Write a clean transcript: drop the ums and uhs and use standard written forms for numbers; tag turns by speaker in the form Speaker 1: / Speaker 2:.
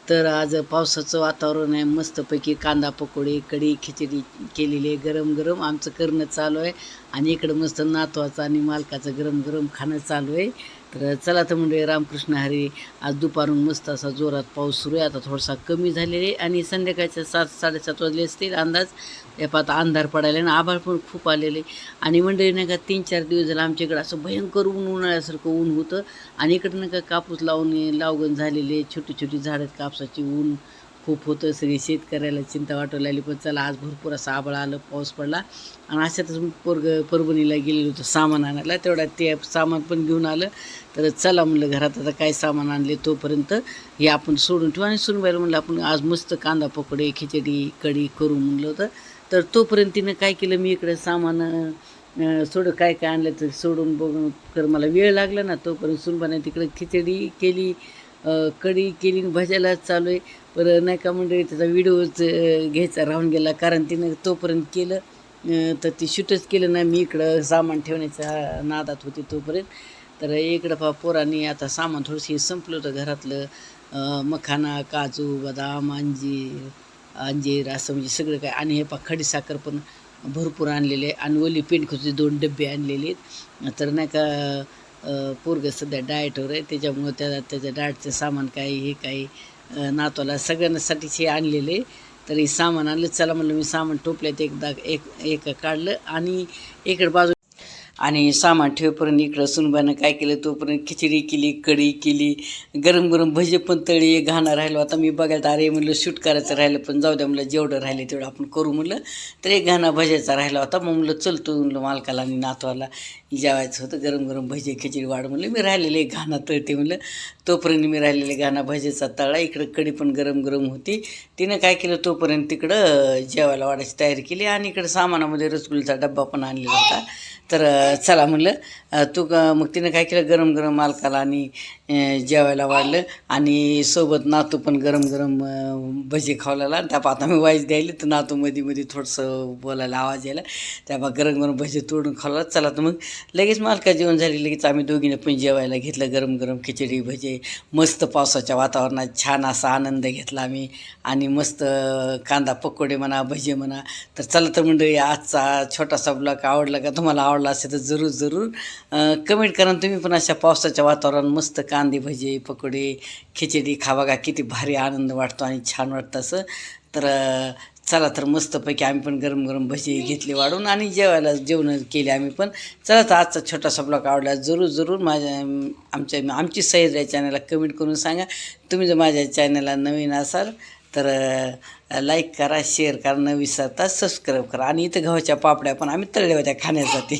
Speaker 1: तर आज पावसाचं वातावरण आहे, मस्तपैकी कांदा पकोडे, कढी, खिचडी केलेली आहे, गरम गरम आमचं करणं चालू आहे. आणि इकडं मस्त नातवाचं आणि मालकाचं गरम गरम खाणं चालू आहे. तर चला तर म्हणजे रामकृष्ण हरी. आज दुपारून मस्त असा जोरात पाऊस सुरू आहे, आता थोडासा कमी झालेला आहे आणि संध्याकाळच्या 7-7:30 वाजले असतील अंदाज. आता अंधार पडायला आणि आभाळ पण खूप आलेले. आणि मंडळी नाही का 3-4 दिवस झालं आमच्याकडं असं भयंकर उन्हाळ्यासारखं ऊन होतं. आणि इकडं नाही का कापूस लावगण झालेले, छोटी छोटी झाडं कापसाची, ऊन खूप होतं. सगळी शेतकऱ्याला चिंता वाटू लागली. पण चला आज भरपूर असा आभाळ आलं, पाऊस पडला. आणि अशातच परभणीला गेलेलं होतं सामान आणायला, तेवढ्यात ते सामान पण घेऊन आलं. तर चला म्हणलं घरात आता काय सामान आणले तोपर्यंत हे आपण सोडून ठेवू. आणि सुनबाईला म्हणलं आपण आज मस्त कांदा पकोडे, खिचडी, कढी करू म्हणलं होतं. तर तोपर्यंत तिनं काय केलं, मी इकडे सामान काय काय आणलं तर सोडून बघून कर मला वेळ लागला ना. तोपर्यंत सुनबाईने तिकडे खिचडी केली, कढी केली, भजायला चालू आहे. बरं नाही का म्हणजे त्याचा व्हिडिओच घ्यायचा राहून गेला, कारण तिनं तोपर्यंत केलं. तर ती शूटच केलं नाही. मी इकडं सामान ठेवण्याच्या नादात होती तोपर्यंत. तर इकडं पोरांनी आता सामान थोडंसं संपलं होतं घरातलं. मखाना, काजू, बदाम, अंजीर असं म्हणजे सगळं काय. आणि हे खडीसाखर पण भरपूर आणलेले, आणि ओली पेंडखुचे 2 डबे आणलेले आहेत. तर नाही का पोरगं सध्या डाएटवर आहे, त्याच्यामुळं त्याच्या डाएटचं सामान काही हे काही नातवाला सगळ्यांसाठीच हे आणलेले. तर हे सामान आणलं. चला म्हणलं मी सामान टोपल्यात एक काढलं आणि इकडं बाजू. आणि सामान ठेवेपर्यंत इकडं सुनबाईनं काय केलं, तोपर्यंत खिचडी केली, कढी केली, गरम गरम भजे पण तळी. घाणं राहिलो. आता मी बघायला अरे म्हणलं शूट करायचं राहिलं, पण जाऊ द्या म्हणलं, जेवढं राहिलं तेवढं आपण करू म्हणलं. तर एक घाणा भज्याचा राहिला होता. मग म्हणलं चलतो म्हणलं मालकाला आणि नातवाला जेवायचं होतं. गरम गरम भजे खिचडी वाढ म्हणलं, मी राहिलेले एक घाणा तळते म्हणलं. तोपर्यंत मी राहिलेले घाणा भजेचा तळा. इकडं कढी पण गरम गरम होती. तिनं काय केलं, तोपर्यंत तिकडं जेवायला वाढायची तयारी केली. आणि इकडं सामानामध्ये रसगुल्ल्याचा डब्बा पण आणलेला होता. तर चला म्हणलं मग तिनं काय केलं, गरम गरम मालकाला आणि जेवायला वाढलं. आणि सोबत नातू पण गरम गरम भजी खावला. त्या आता मी वाईज द्यायला, तर नातू मध्ये थोडंसं बोलायला आवाज यायला. त्यामुळे गरम गरम भजी तोडून खावला. चला तर मग लगेच मालका जेवण झाली, लगेच आम्ही दोघीनं पण जेवायला घेतलं. गरम गरम खिचडी भजे, मस्त पावसाच्या वातावरणात छान असा आनंद घेतला आम्ही. आणि मस्त कांदा पकोडे म्हणा, भजे म्हणा. तर चला तर मंडळी, आजचा छोटासा ब्लॉग आवडला का, तुम्हाला आवडला असेल तर जरूर कमेंट करा. तुम्ही पण अशा पावसाच्या वातावरणात मस्त कांदे भजे, पकोडे, खिचडी खा बघा, किती भारी आनंद वाटतो आणि छान वाटतं असं. तर चला तर मस्तपैकी आम्ही पण गरम गरम भजी घेतले वाढून आणि जेवण केले आम्ही पण. चला तर आजचा छोटासा ब्लॉग आवडला जरूर आमची सह्याद्री या चॅनलला कमेंट करून सांगा. तुम्ही जर माझ्या चॅनलला नवीन असाल तर लाईक करा, शेअर करा, न विसरता सबस्क्राईब करा. आणि इथं गव्हाच्या पापड्या पण आम्ही तळल्या होत्या खाण्यासाठी.